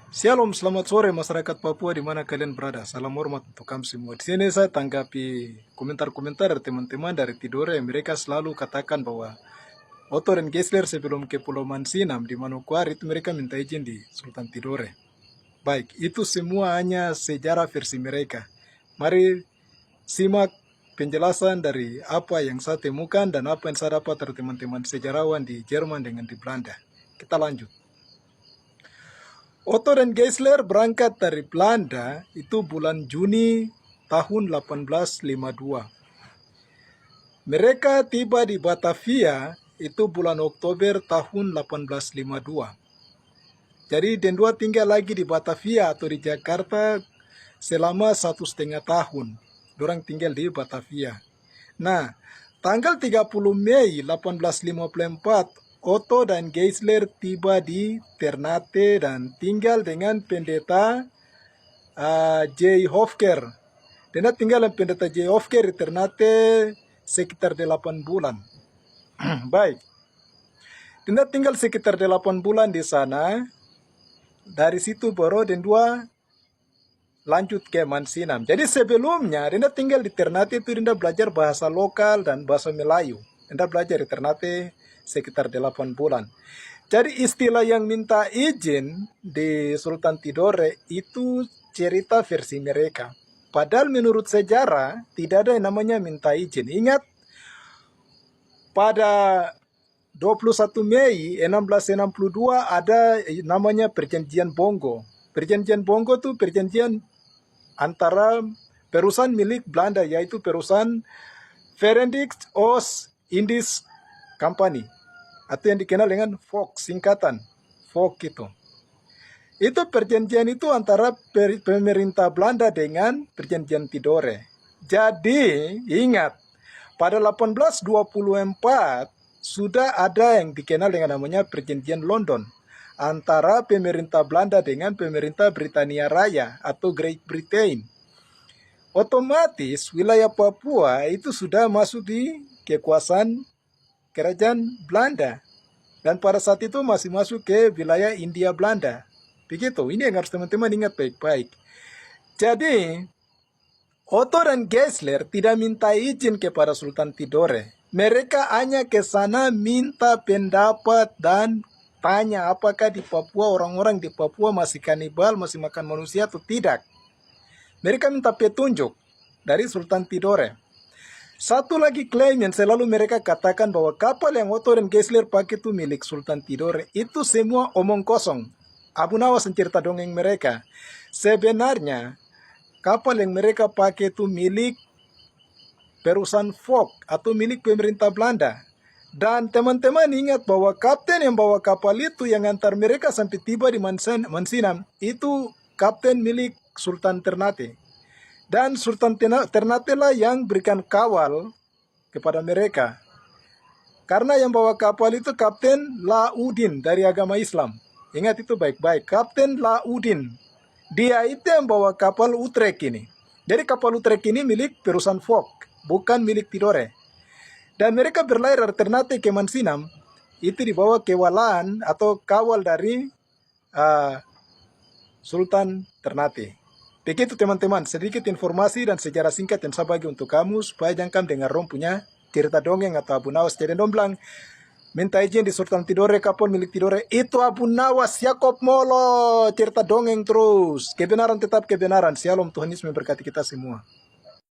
Shalom, selamat sore masyarakat Papua di mana kalian berada. Salam hormat untuk kami semua. Di sini saya tanggapi komentar-komentar dari teman-teman dari Tidore. Mereka selalu katakan bahwa Otto dan Geisler sebelum ke Pulau Mansinam di Manokwari itu mereka minta izin di Sultan Tidore. Baik, itu semua hanya sejarah versi mereka. Mari simak penjelasan dari apa yang saya temukan dan apa yang saya dapat dari teman-teman sejarawan di Jerman dengan di Belanda. Kita lanjut. Otto dan Geisler berangkat dari Belanda itu bulan Juni tahun 1852. Mereka tiba di Batavia itu bulan Oktober tahun 1852. Jadi dua tinggal lagi di Batavia atau di Jakarta selama 1,5 tahun. Dorang tinggal di Batavia. Nah, tanggal 30 Mei 1854, Otto dan Geisler tiba di Ternate dan tinggal dengan pendeta J. Hofker. Dia tinggal dengan pendeta J. Hofker di Ternate sekitar 8 bulan. Baik. Dia tinggal sekitar 8 bulan di sana. Dari situ baru dua lanjut ke Mansinam. Jadi sebelumnya dia tinggal di Ternate itu dia belajar bahasa lokal dan bahasa Melayu. Dia belajar di Ternate sekitar 8 bulan. Jadi istilah yang minta izin di Sultan Tidore itu cerita versi mereka. Padahal menurut sejarah tidak ada yang namanya minta izin. Ingat pada 21 Mei 1662 ada namanya Perjanjian Bongo. Perjanjian Bongo itu perjanjian antara perusahaan milik Belanda yaitu perusahaan Verenigd Oost-Indisch Company atau yang dikenal dengan VOC, singkatan VOC itu. Itu perjanjian itu antara pemerintah Belanda dengan perjanjian Tidore. Jadi ingat pada 1824 sudah ada yang dikenal dengan namanya perjanjian London antara pemerintah Belanda dengan pemerintah Britania Raya atau Great Britain. Otomatis wilayah Papua itu sudah masuk di kekuasaan kerajaan Belanda. Dan pada saat itu masih masuk ke wilayah India Belanda. Begitu, ini yang harus teman-teman ingat baik-baik. Jadi, Otto dan Geisler tidak minta izin kepada Sultan Tidore. Mereka hanya ke sana minta pendapat dan tanya apakah di Papua orang-orang di Papua masih kanibal, masih makan manusia atau tidak. Mereka minta petunjuk dari Sultan Tidore. Satu lagi klaim yang selalu mereka katakan bahwa kapal yang Otto dan Geisler pakai itu milik Sultan Tidore. Itu semua omong kosong. Abu Nawas cerita dongeng mereka. Sebenarnya kapal yang mereka pakai itu milik perusahaan VOC atau milik pemerintah Belanda. Dan teman-teman ingat bahwa kapten yang bawa kapal itu yang antar mereka sampai tiba di Mansinam itu kapten milik Sultan Ternate. Dan Sultan Ternate lah yang berikan kawal kepada mereka. Karena yang bawa kapal itu Kapten Laudin dari agama Islam. Ingat itu baik-baik. Kapten Laudin. Dia itu yang bawa kapal Utrecht ini. Jadi kapal Utrecht ini milik perusahaan VOC, bukan milik Tidore. Dan mereka berlayar dari Ternate ke Mansinam. Itu dibawa kewalaan atau kawal dari Sultan Ternate. Begitu teman-teman, sedikit informasi dan sejarah singkat yang saya bagi untuk kamu supaya jangan dengar rom punya cerita dongeng atau Abu Nawas. Jadi domblang minta izin di Sultan Tidore, kapal milik Tidore. Itu Abu Nawas, Yakob Molo, cerita dongeng terus. Kebenaran tetap kebenaran. Shalom, Tuhan Yesus memberkati kita semua.